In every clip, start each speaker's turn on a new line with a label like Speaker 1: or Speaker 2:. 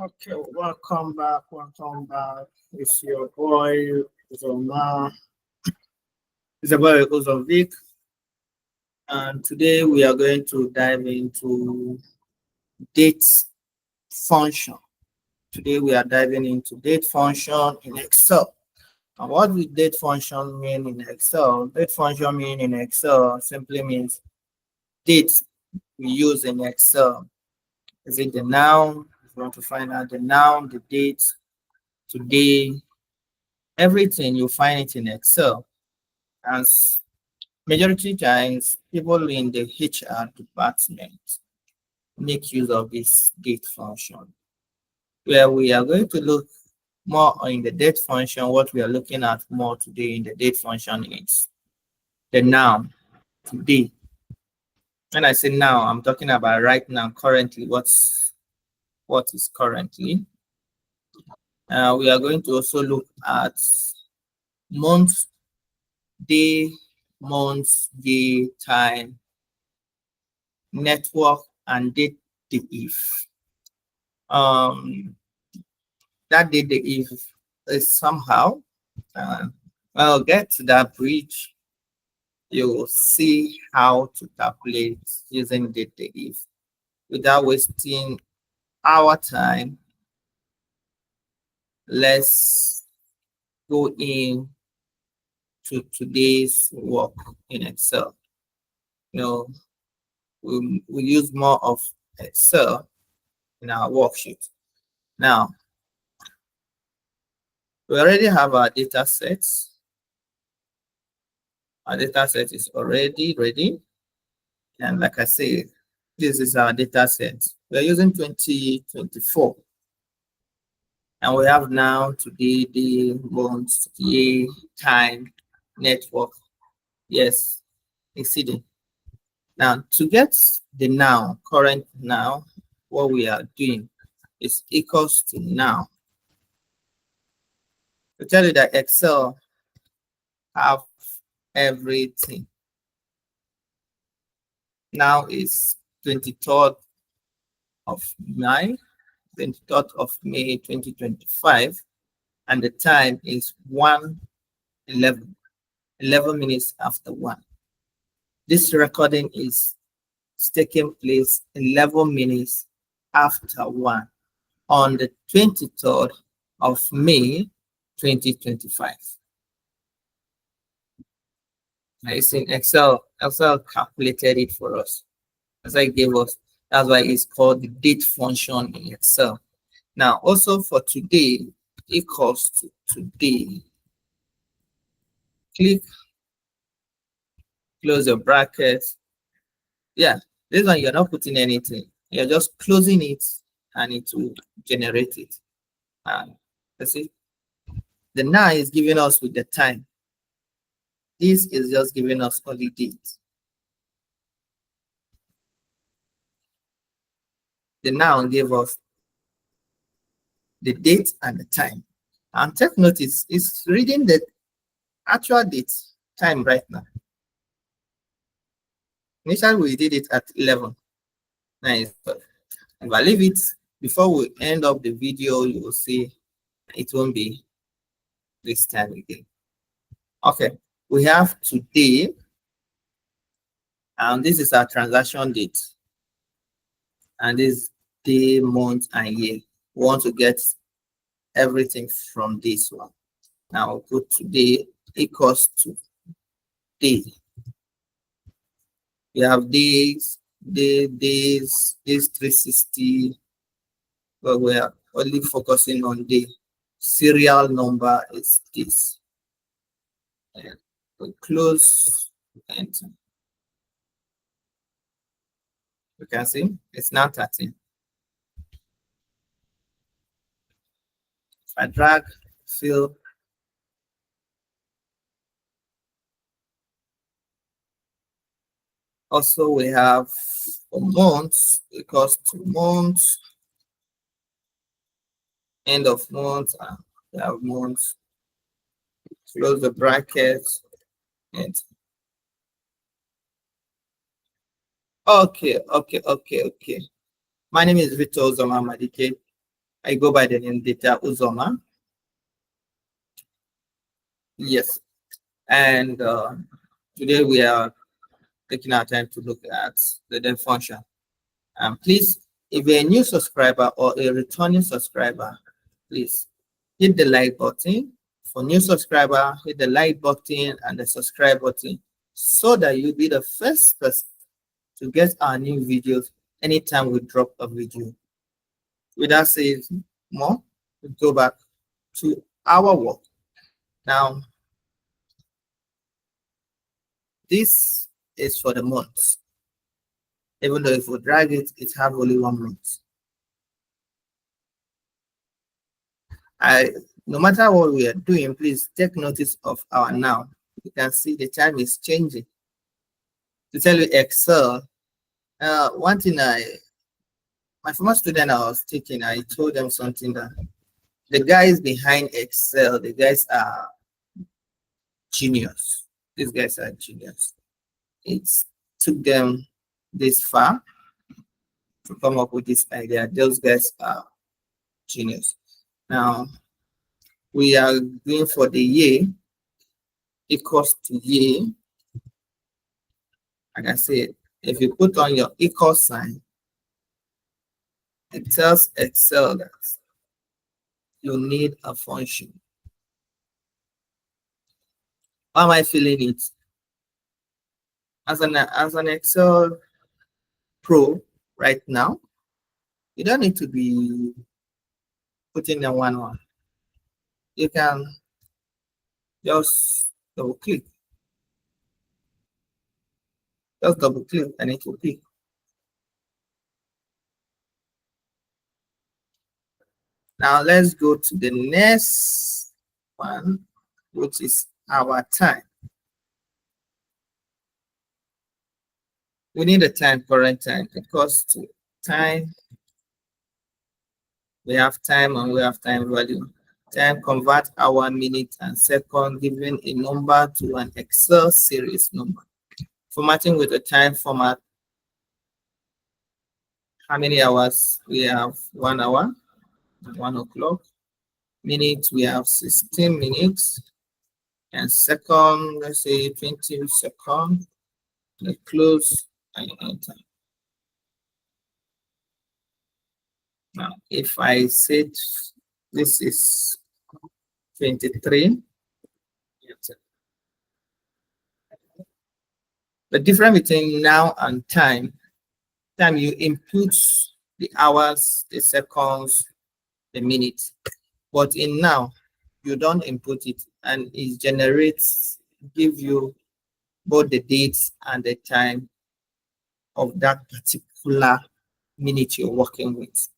Speaker 1: Okay, welcome back. Welcome back. It's your boy Uzoma. It's a boy Uzovic, and today we are going to dive into date function. Today we are diving into date function in Excel. And what does date function mean in Excel? Date function mean in Excel simply means dates we use in Excel. Is it the noun? If you want to find out the noun, the date, today, everything you find it in Excel. As majority times, people in the HR department make use of this date function, where we are going to look more in the date function. What we are looking at more today in the date function is the noun, today. When I say now, I'm talking about right now, currently, what is currently. We are going to also look at month, day, month, day, time, network, and DATEDIF. That DATEDIF is somehow, I'll get to that bridge. You will see how to calculate using DATEDIF without wasting our time. Let's go in to today's work in Excel. We use more of Excel in our worksheet. Now, we already have our data sets. Our data set is already ready. And like I said, this is our data set. We're using 2024. And we have now today, the month, year, time, network. Yes, exceeding. Now, to get the now, current now, what we are doing is equals to now. To tell you that Excel have everything. Now is 23rd of May, 23rd of May 2025, and the time is 1:11, 11 minutes after 1. This recording is taking place 11 minutes after 1 on the 23rd of May 2025. It's in Excel. Excel calculated it for us. Excel gave us. That's why it's called the date function in Excel. Now, also for today, equals to today. Click, close your brackets. Yeah, this one you're not putting anything. You're just closing it, and it will generate it. And let's see. The now is giving us with the time. This is just giving us only date. The noun gave us the date and the time. And take notice, it's reading the actual date, time right now. Initially, we did it at 11. Nice. If I leave it, before we end up the video, you will see it won't be this time again. Okay, we have today, and this is our transaction date. And this day, month, and year. We want to get everything from this one. Now we'll put today equals to day. We have days, days 360, but we are only focusing on the serial number is this. And we close, enter. You can see it's now 13. If I drag, fill, also we have a month equals to month, end of month, and we have month. Close the brackets, and okay. My name is Victor Zoma Madike. I go by the name Data Uzoma. Yes, and today we are taking our time to look at the DATEDIF function. Please, if you're a new subscriber or a returning subscriber, please hit the like button. For new subscriber, hit the like button and the subscribe button so that you'll be the first person to get our new videos anytime we drop a video. Without saying more, we go back to our work. Now, this is for the months. Even though if we drag it, it has only 1 month. No matter what we are doing, please take notice of our now. You can see the time is changing. To tell you Excel, one thing my former student I was taking, I told them something that the guys behind Excel, the guys are genius. These guys are genius. It took them this far to come up with this idea. Those guys are genius. Now, we are going for the year equals to year. Like I said, if you put on your equal sign, it tells Excel that you need a function. How am I feeling it? As an Excel pro right now, you don't need to be putting the one on. You can just double click. Just double click and it will pick. Now let's go to the next one, which is our time. We need a time, current time, because to time, we have time and we have time value. Time convert hour, minute, and second, giving a number to an Excel series number. Formatting with a time format. How many hours? We have 1 hour, 1 o'clock. Minutes, we have 16 minutes. And second, let's say 20 seconds. Let's close and enter. Now, if I said this is 23, the difference between now and time you input the hours, the seconds, the minutes. But in now, you don't input it and it generates, give you both the dates and the time of that particular minute you're working with.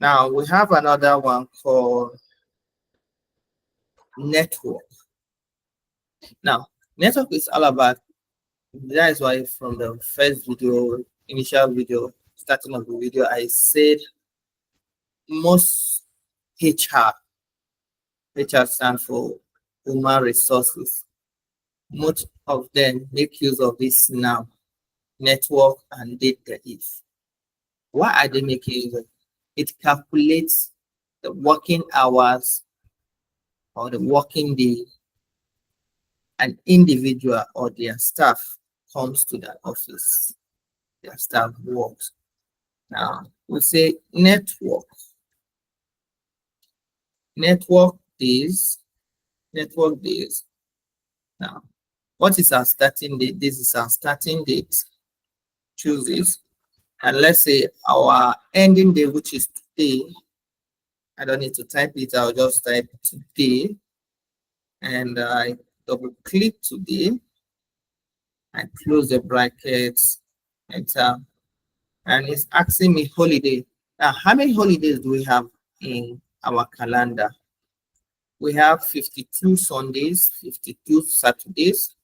Speaker 1: Now we have another one called network. Now, network is all about, that is why from the first video, initial video, starting of the video, I said most HR stands for human resources. Most of them make use of this now, network and DATEDIF. Why are they making use of it? It calculates the working hours or the working day an individual or their staff comes to the office. Their staff works. Now we say network. Network days. Now, what is our starting date? This is our starting date. Choose this. And let's say our ending day, which is today. I don't need to type it, I'll just type today. And I double click today. I close the brackets, enter. And it's asking me holiday. Now, how many holidays do we have in our calendar? We have 52 Sundays, 52 Saturdays,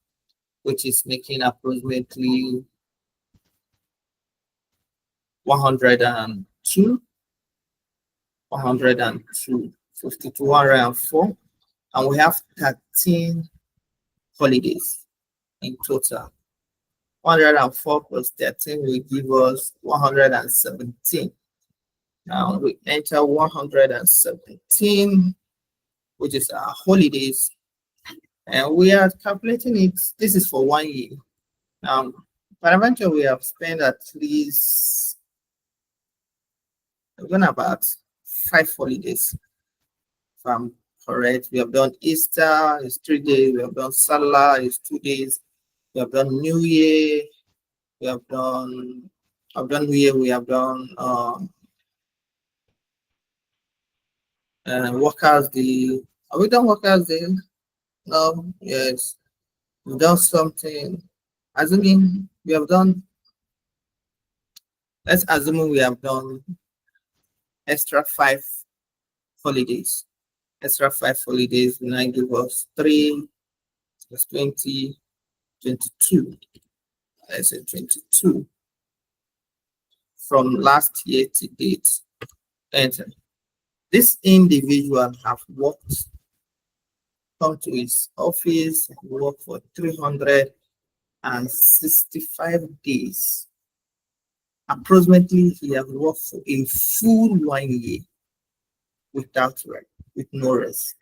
Speaker 1: which is making approximately 102, 52, 104, and we have 13 holidays in total. 104 plus 13 will give us 117. Now we enter 117, which is our holidays, and we are calculating it. This is for 1 year. Paraventure, we have spent at least about 5 holidays. If I'm correct, we have done Easter, it's 3 days. We have done Salah, it's 2 days. We have done New Year. We have done. I've done New Year. We have done Workers' Day. Have we done Workers' Day? No. Yes. We've done something. Assuming we have done. Let's assume we have done extra 5 holidays. Extra 5 holidays will now give us 3 plus 20, 22. Let's say 22 from last year to date. Enter. This individual have worked, come to his office, work for 365 days. Approximately, he has worked for a full 1 year without rest, with no rest.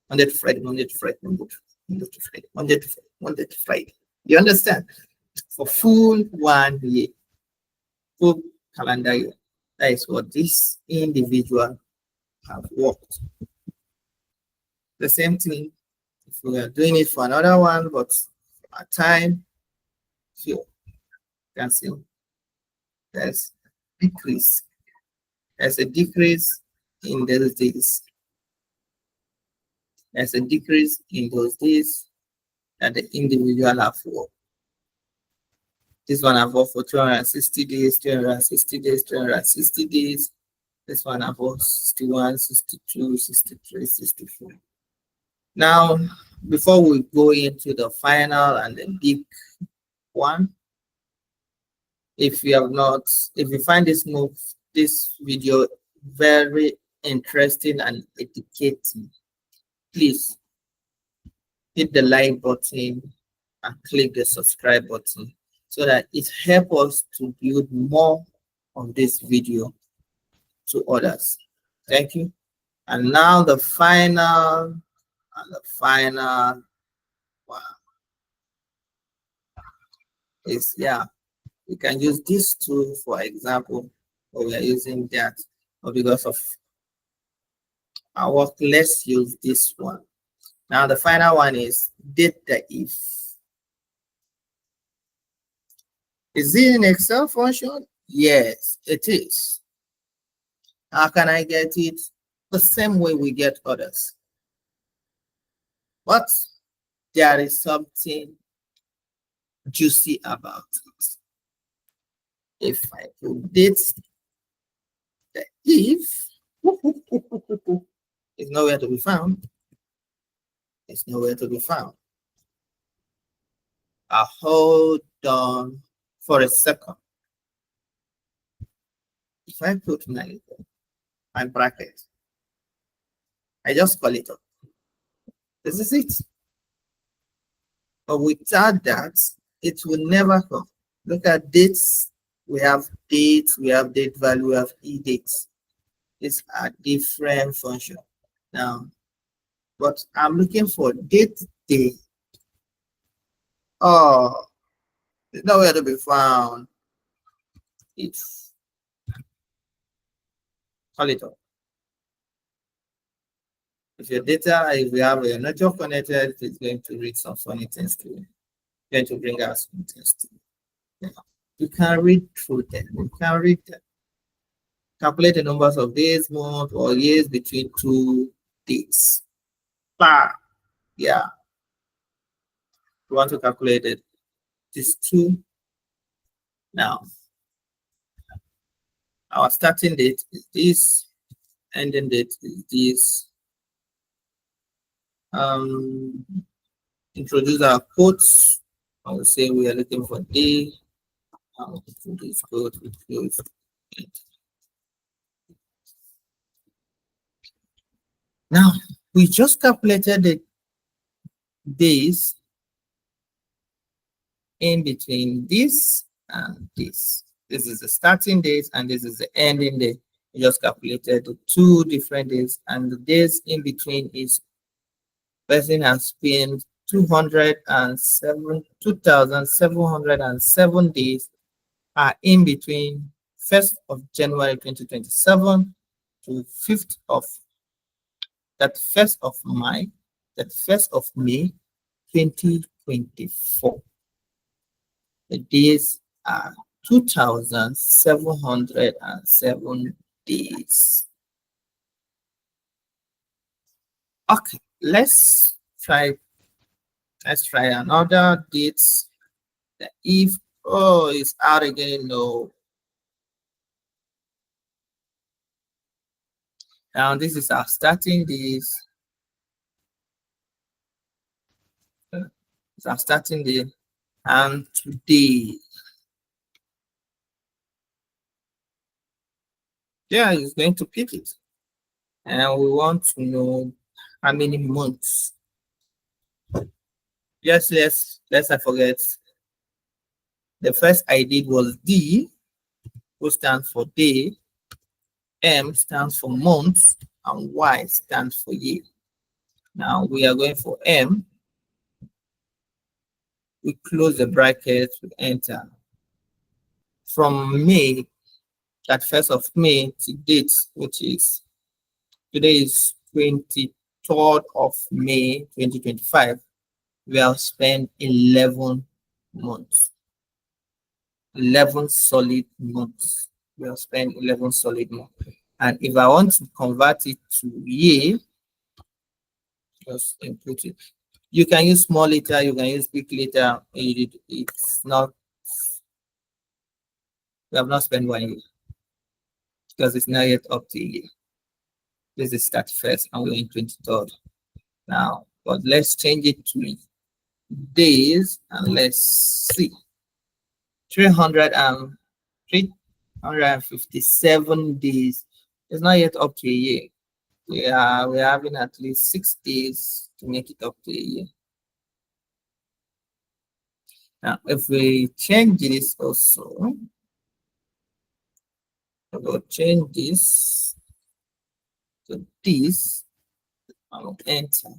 Speaker 1: Monday to Friday, Monday to Friday, Monday to Friday, Monday to Friday, Monday to Friday. You understand? For full 1 year, full calendar year. That is what this individual have worked. The same thing, if we are doing it for another one, but at time, you can see there's decrease. There's a decrease in those days. There's a decrease in those days that the individual have worked. This one I've worked for 260 days, 360 days, 360 days. This one I've worked 61, 62, 63, 64. Now, before we go into the final and the big one, if you find this video very interesting and educating, please hit the like button and click the subscribe button so that it helps us to build more of this video to others. Thank you. And now the final one is, we can use this tool, for example, but we are using that, but because of our work, let's use this one. Now the final one is DATEDIF. Is it an Excel function? Yes, it is. How can I get it? The same way we get others. But there is something juicy about it. If I put this, the if is nowhere to be found. It's nowhere to be found. I'll hold on for a second. If I put my bracket, I just call it up. This is it. But without that, it will never come. Look at dates. We have dates, we have date value, we have e-dates. These are different functions. Now, but I'm looking for date day. Oh, it's nowhere to be found. It's call it up. If your data, if you have a network connected, it's going to read some funny things to you. Going to bring out some things to you. Yeah. You can read through them. You can read them. Calculate the numbers of days, months, or years between 2 dates. Yeah. You want to calculate it. This 2. Now, our starting date is this. Ending date is this. Introduce our quotes. I will say we are looking for day. This code will close. Now, we just calculated the days in between this and this. This is the starting date and this is the ending date. We just calculated the 2 different days, and the days in between is person has spent 2,707 days are in between 1st of January 2027 to 5th of that 1st of May 2024. The days are 2,707 days. Okay, let's try another date. The if it's out again, no. Now this is our starting days. It's our starting day, and today, yeah, it's going to pick it, and we want to know how many months. Yes, let's I forget. The first I did was D, which stands for day, M stands for months, and Y stands for year. Now we are going for M. We close the bracket, we enter. From May, that 1st of May to date, which is today is 23rd of May 2025, we have spent 11 months. 11 solid months. We have spent 11 solid months. And if I want to convert it to year, just input it. You can use small letter, you can use big letter. It's not, we have not spent 1 year because it's not yet up to a year. This is 31st and we're in 23rd now. But let's change it to days and let's see. 357 days. It's not yet up to a year. We're having at least 6 days to make it up to a year. Now, if we change this also, we'll change this to this, and we'll enter.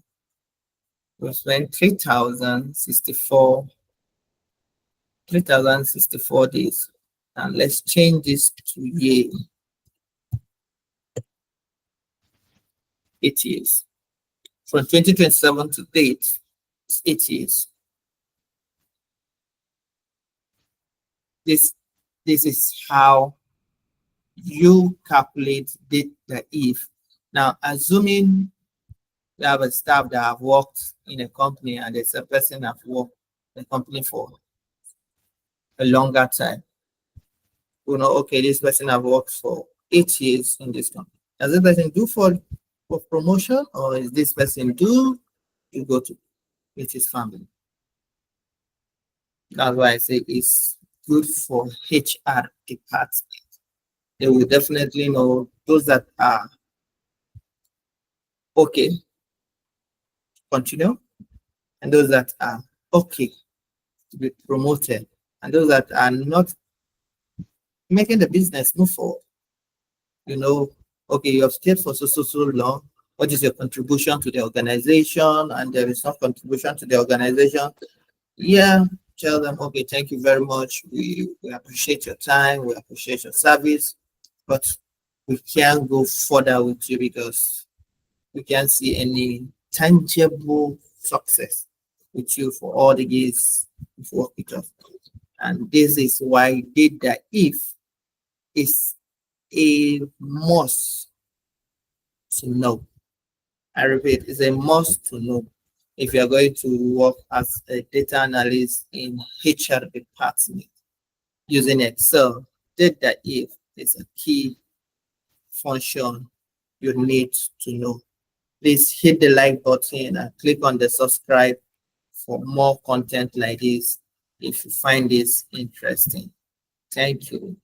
Speaker 1: We'll spend 3,064 days. And let's change this to year. 8 years. From 2027 to date, it's 8 years. This is how you calculate the if. Now, assuming you have a staff that have worked in a company and there's a person that have worked in a company for a longer time, you know, okay, this person have worked for 8 years in this company. Does this person do for promotion, or is this person do to go to with his family? That's why I say it's good for HR department. They will definitely know those that are okay, continue, and those that are okay to be promoted, and those that are not making the business move forward. You know, okay, you have stayed for so long. What is your contribution to the organization? And there is no contribution to the organization. Yeah, tell them, okay, thank you very much. We appreciate your time. We appreciate your service, but we can't go further with you because we can't see any tangible success with you for all the years you've worked with us. And this is why DATEDIF is a must to know. I repeat, it's a must to know if you're going to work as a data analyst in HR department using Excel. DATEDIF is a key function you need to know. Please hit the like button and click on the subscribe for more content like this if you find this interesting. Thank you.